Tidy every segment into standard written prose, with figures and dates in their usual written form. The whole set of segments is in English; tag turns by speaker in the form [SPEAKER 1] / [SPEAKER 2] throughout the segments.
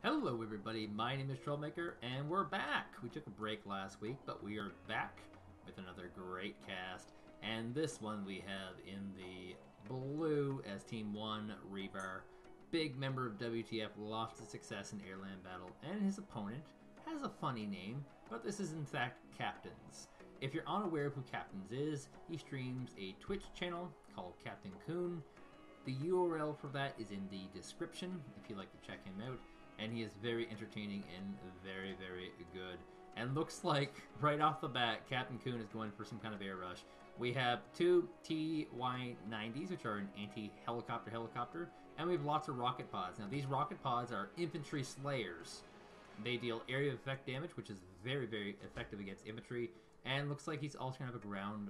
[SPEAKER 1] Hello everybody, my name is Troublemaker, and we're back! We took a break last week, but we are back with another great cast. And this one we have in the blue as Team 1, Ribar. Big member of WTF, lost to success in Airland Battle, and his opponent has a funny name, but this is in fact Captains. If you're unaware of who Captains is, he streams a Twitch channel called Captain Coon. The URL for that is in the description if you'd like to check him out. And he is very entertaining and very, very good. And looks like, right off the bat, Captain Coon is going for some kind of air rush. We have two TY-90s, which are an anti-helicopter, and we have lots of rocket pods. Now, these rocket pods are infantry slayers. They deal area of effect damage, which is very, very effective against infantry, and looks like he's also going to have a ground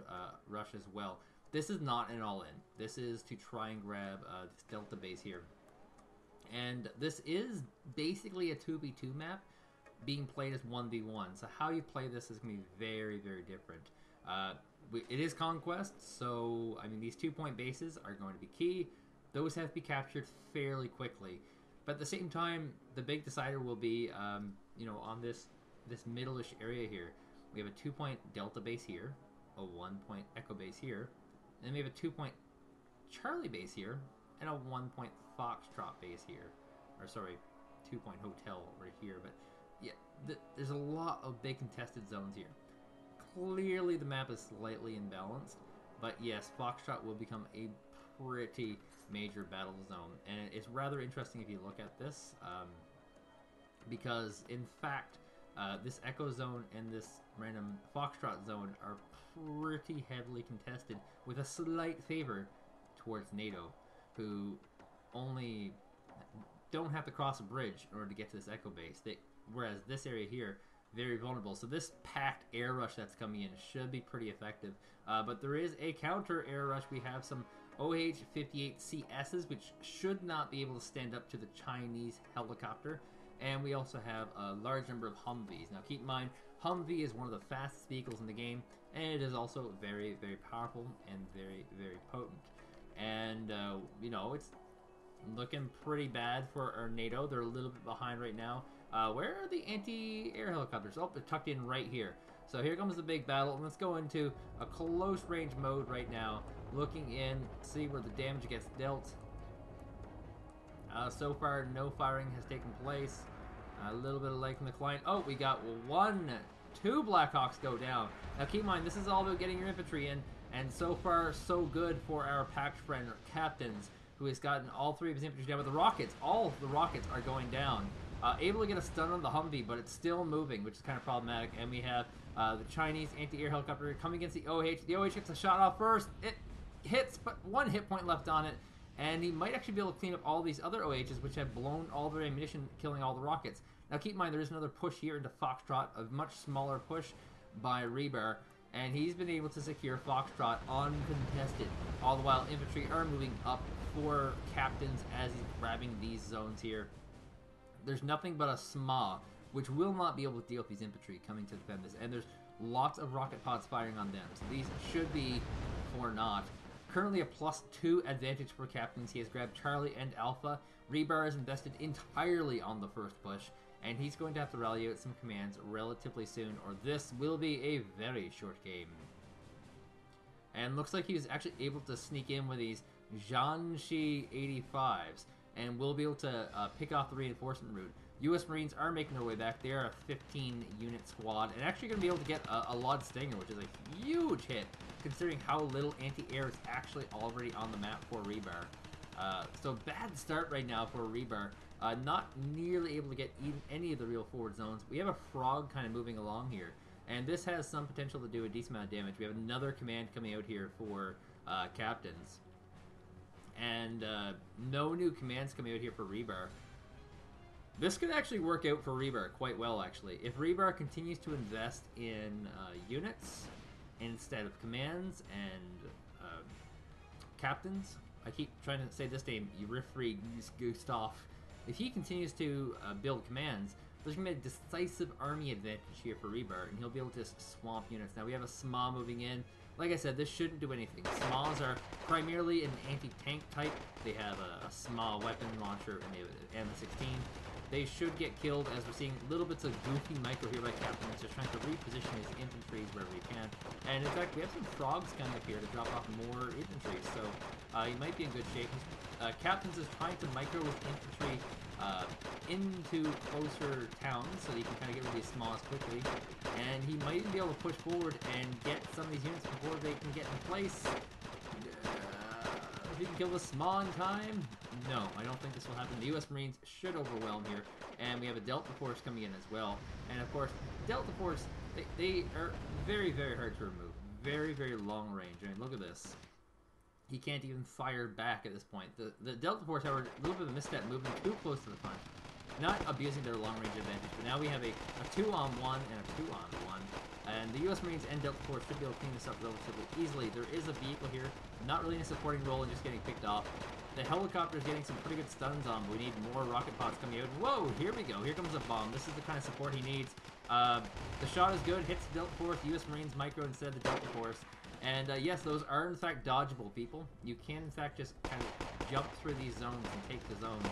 [SPEAKER 1] rush as well. This is not an all-in. This is to try and grab this Delta base here. And this is basically a 2v2 map being played as 1v1. So how you play this is going to be very, very different. It is Conquest, so I mean these 2-point bases are going to be key. Those have to be captured fairly quickly. But at the same time, the big decider will be, you know, on this middle-ish area here. We have a 2-point Delta base here, a 1-point Echo base here, and then we have a 2-point Charlie base here, and a 1-point Foxtrot base here. Or sorry, 2-point Hotel right here. But yeah, there's a lot of big contested zones here. Clearly the map is slightly imbalanced, but yes, Foxtrot will become a pretty major battle zone. And it's rather interesting if you look at this, because in fact, this Echo zone and this random Foxtrot zone are pretty heavily contested, with a slight favor towards NATO, who only don't have to cross a bridge in order to get to this Echo base. Whereas this area here, very vulnerable. So this packed air rush that's coming in should be pretty effective. But there is a counter air rush. We have some OH-58CSs, which should not be able to stand up to the Chinese helicopter. And we also have a large number of Humvees. Now keep in mind, Humvee is one of the fastest vehicles in the game, and it is also very, very powerful and very, very potent. And, you know, it's looking pretty bad for our NATO. They're a little bit behind right now. Where are the anti-air helicopters? Oh, they're tucked in right here. So here comes the big battle. And let's go into a close range mode right now. Looking in, see where the damage gets dealt. So far, no firing has taken place. A little bit of lag from the client. Oh, we got two Blackhawks go down. Now keep in mind, this is all about getting your infantry in. And so far, so good for our packed friend, Captains, who has gotten all three of his infantry down. But the rockets, all of the rockets are going down. Able to get a stun on the Humvee, but it's still moving, which is kind of problematic. And we have the Chinese anti-air helicopter coming against the OH. The OH gets a shot off first. It hits, but 1 hit point left on it. And he might actually be able to clean up all these other OHs, which have blown all their ammunition, killing all the rockets. Now keep in mind, there is another push here into Foxtrot, a much smaller push by Ribar. And he's been able to secure Foxtrot uncontested. All the while, infantry are moving up for Captains as he's grabbing these zones here. There's nothing but a SMA, which will not be able to deal with these infantry coming to defend this. And there's lots of rocket pods firing on them. So these should be for naught. Currently a +2 advantage for Captains. He has grabbed Charlie and Alpha. Ribar is invested entirely on the first push, and he's going to have to rally out some commands relatively soon, or this will be a very short game. And looks like he was actually able to sneak in with these Jiangxi 85s, and will be able to pick off the reinforcement route. U.S. Marines are making their way back. They are a 15-unit squad, and actually going to be able to get a Lod Stinger, which is a huge hit, considering how little anti-air is actually already on the map for Ribar. So bad start right now for Ribar. Not nearly able to get even any of the real forward zones. We have a frog kind of moving along here, and this has some potential to do a decent amount of damage. We have another command coming out here for Captains. And no new commands coming out here for Ribar. This could actually work out for Ribar quite well, actually. If Ribar continues to invest in units instead of commands and Captains, I keep trying to say this name, Yurifri Gustav. If he continues to build commands, there's going to be a decisive army advantage here for Ribar, and he'll be able to swamp units. Now we have a SMA moving in. Like I said, this shouldn't do anything. SMAs are primarily an anti-tank type. They have a SMA weapon launcher and they have an M16. they should get killed, as we're seeing little bits of goofy micro here by Captain. It's just trying to reposition his infantry wherever he can. And in fact, we have some frogs coming up here to drop off more infantry, so he might be in good shape. Captain's is trying to micro with infantry into closer towns so he can kind of get rid of these smalls quickly. And he might even be able to push forward and get some of these units before they can get in place. If he can kill the small in time? No, I don't think this will happen. The U.S. Marines should overwhelm here. And we have a Delta Force coming in as well. And of course, Delta Force, they are very, very hard to remove. Very, very long range. I mean, look at this. He can't even fire back at this point. The Delta Force, however, a little bit of a misstep, moving too close to the front. Not abusing their long range advantage, but now we have a 2-on-1 and a 2-on-1. And the U.S. Marines and Delta Force should be able to clean this up relatively easily. There is a vehicle here, not really in a supporting role and just getting picked off. The helicopter is getting some pretty good stuns on, but we need more rocket pods coming out. Whoa, here we go. Here comes a bomb. This is the kind of support he needs. The shot is good, hits the Delta Force, U.S. Marines micro instead of the Delta Force. And yes, those are in fact dodgeable, people. You can in fact just kind of jump through these zones and take the zones.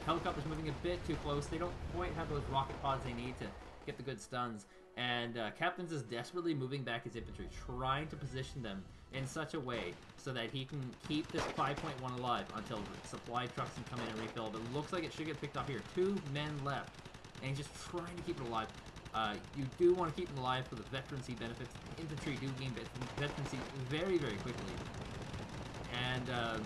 [SPEAKER 1] Helicopters moving a bit too close. They don't quite have those rocket pods they need to get the good stuns. And Captain's is desperately moving back his infantry, trying to position them in such a way so that he can keep this 5.1 alive until supply trucks can come in and refill. But it looks like it should get picked off here. 2 men left, and he's just trying to keep it alive. You do want to keep them alive for the veterancy benefits. Infantry do gain veterancy very, very quickly. And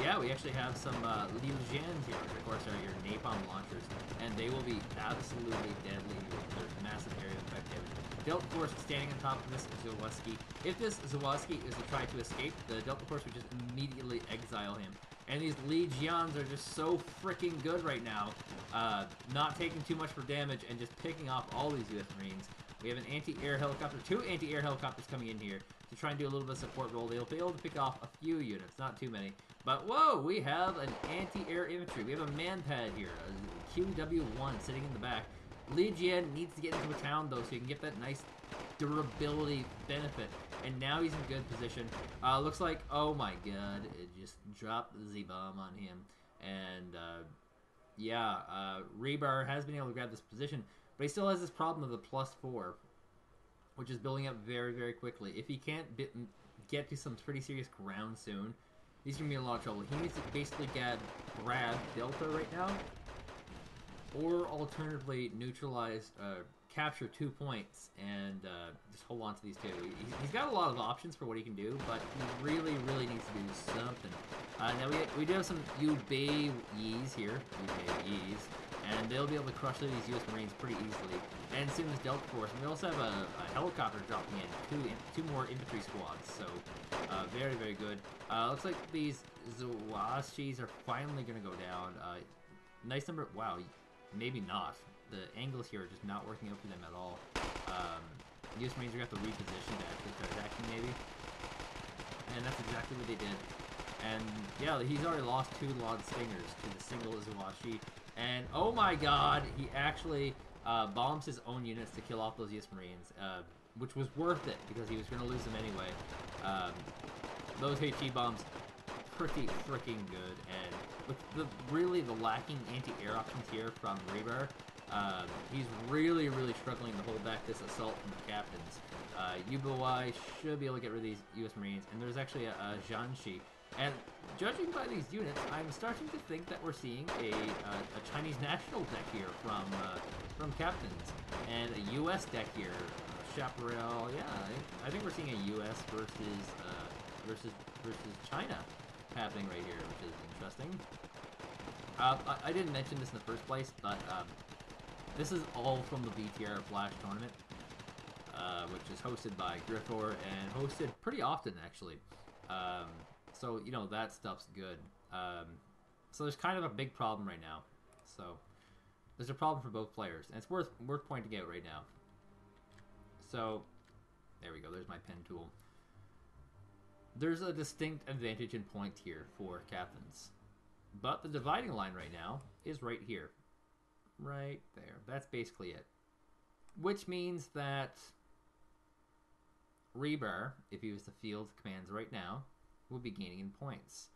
[SPEAKER 1] yeah, we actually have some Liujians here, which of course are your napalm launchers, and they will be absolutely deadly with their massive area of effect damage. Delta Force standing on top of this Zawoski. If this Zawoski is to try to escape, the Delta Force would just immediately exile him. And these Legions are just so freaking good right now. Not taking too much for damage and just picking off all these U.S. Marines. We have an anti-air helicopter, 2 anti-air helicopters coming in here to try and do a little bit of support role. They'll be able to pick off a few units, not too many. But whoa, we have an anti-air infantry. We have a man-pad here, a QW1 sitting in the back. Legion needs to get into a town though so you can get that nice durability benefit. And now he's in good position. Looks like, oh my god, it just dropped the Z-bomb on him. And yeah, Ribar has been able to grab this position, but he still has this problem of the +4, which is building up very, very quickly. If he can't get to some pretty serious ground soon, he's going to be in a lot of trouble. He needs to basically grab Delta right now, or alternatively neutralize, capture 2 points and just hold on to these 2. He's got a lot of options for what he can do, but he really, really needs to do something. Now we do have some UBEs here, UBEs, and they'll be able to crush through these U.S. Marines pretty easily. And soon as Delta Force, and we also have a helicopter dropping in, two more infantry squads, so very, very good. Looks like these Zawashis are finally going to go down. Nice number, wow, maybe not. The angles here are just not working out for them at all. U.S. Marines are going to have to reposition to actually start attacking, maybe. And that's exactly what they did. And yeah, he's already lost 2 Lod Stingers to the single Zawashi. And oh my god, he actually bombs his own units to kill off those U.S. Marines, which was worth it because he was going to lose them anyway. Those HE bombs, pretty freaking good. And with the lacking anti-air options here from Ribar, he's really, really struggling to hold back this assault from the captains. UBY should be able to get rid of these U.S. Marines, and there's actually a Jiangxi. And judging by these units, I'm starting to think that we're seeing a Chinese national deck here from captains, and a U.S. deck here, Chaparral. Yeah, I think we're seeing a U.S. versus China happening right here, which is interesting. I didn't mention this in the first place, but this is all from the BTR Flash Tournament, which is hosted by Griffor and hosted pretty often, actually. So, you know, that stuff's good. So there's kind of a big problem right now. So there's a problem for both players, and it's worth pointing out right now. So there we go. There's my pen tool. There's a distinct advantage in point here for captains, but the dividing line right now is right here. Right there. That's basically it. Which means that Ribar, if he was to field commands right now, will be gaining in points.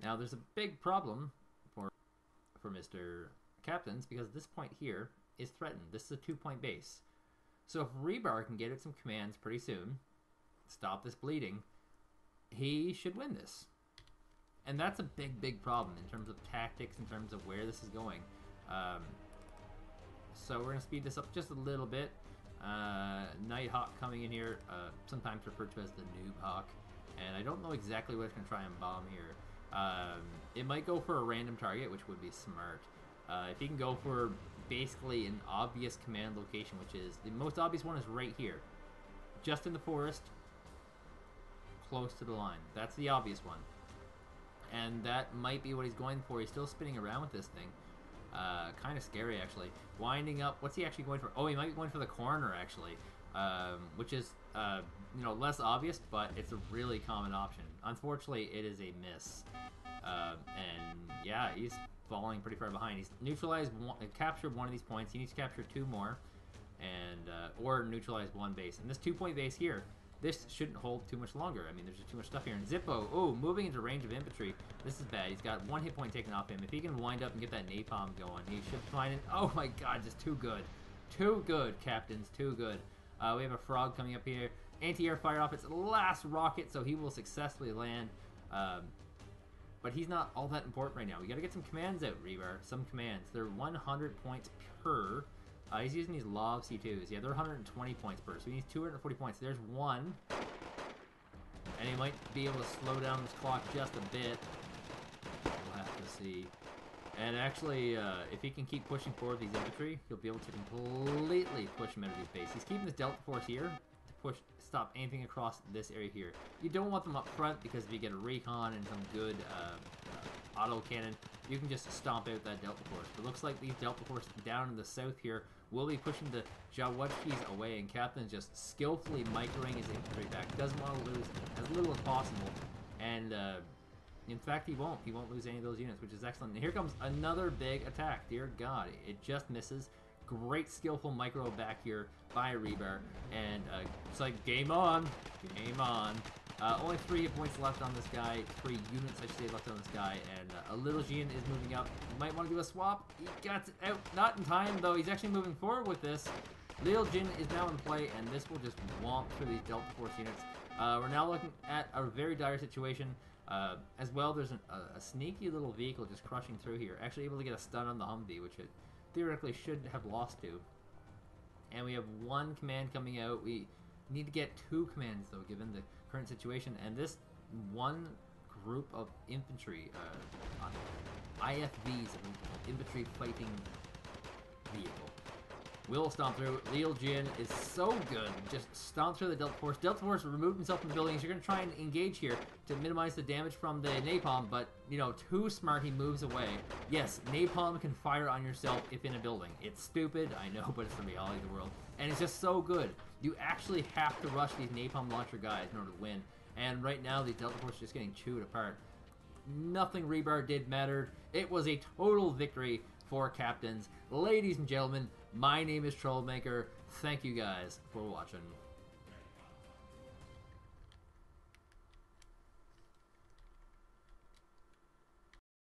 [SPEAKER 1] Now, there's a big problem for Mr. captains because this point here is threatened. This is a 2-point base. So if Ribar can get it some commands pretty soon, stop this bleeding, he should win this. And that's a big, big problem in terms of tactics, in terms of where this is going. So we're going to speed this up just a little bit. Nighthawk coming in here, sometimes referred to as the Noob Hawk. And I don't know exactly what it's going to try and bomb here. It might go for a random target, which would be smart. If he can go for basically an obvious command location, which is, the most obvious one is right here. Just in the forest, close to the line. That's the obvious one. And that might be what he's going for. He's still spinning around with this thing. Kind of scary, actually. Winding up. What's he actually going for? Oh, he might be going for the corner, actually. Which is, you know, less obvious, but it's a really common option. Unfortunately, it is a miss. And, yeah, he's falling pretty far behind. He's neutralized captured one of these points. He needs to capture 2 more. And, or neutralize 1 base. And this 2-point base here, this shouldn't hold too much longer. I mean, there's just too much stuff here. And Zippo, oh, moving into range of infantry. This is bad. He's got 1 hit point taken off him. If he can wind up and get that napalm going, he should find it. Oh my god, just too good. Too good, captains. Too good. We have a frog coming up here. Anti-air fired off its last rocket, so he will successfully land. But he's not all that important right now. We got to get some commands out, Ribar. Some commands. They're 100 points per. He's using these Law C2s. Yeah, they're 120 points per. So he needs 240 points. There's 1. And he might be able to slow down this clock just a bit. We'll have to see. And actually, if he can keep pushing forward these infantry, he'll be able to completely push him out of these bases. He's keeping this Delta Force here to stop anything across this area here. You don't want them up front because if you get a recon and some good auto cannon, you can just stomp out that Delta Force. But it looks like these Delta Force down in the south here will be pushing the Jawudskis away, and Captain's just skillfully microing his infantry back. Doesn't want to lose as little as possible, and in fact he won't. He won't lose any of those units, which is excellent. And here comes another big attack. Dear God, it just misses. Great skillful micro back here by Ribar, and it's like game on, game on. Only 3 hit points left on this guy, 3 units I should say left on this guy, and a Little Jin is moving up. Might want to do a swap. He got it out, not in time though. He's actually moving forward with this. Little Jin is now in play, and this will just womp through these Delta Force units. We're now looking at a very dire situation. As well, there's a sneaky little vehicle just crushing through here, actually able to get a stun on the Humvee, which it theoretically should have lost to. And we have 1 command coming out. We need to get 2 commands though, given the current situation. And this 1 group of infantry, IFVs, infantry fighting vehicle, will stomp through. Lil Jin is so good. Just stomp through the Delta Force. Delta Force removed himself from the buildings. You're going to try and engage here to minimize the damage from the napalm, but, you know, too smart, he moves away. Yes, napalm can fire on yourself if in a building. It's stupid, I know, but it's the reality of the world. And it's just so good. You actually have to rush these napalm launcher guys in order to win. And right now, the Delta Force is just getting chewed apart. Nothing Ribar did mattered. It was a total victory for Captains. Ladies and gentlemen, my name is Trollmaker. Thank you guys for watching.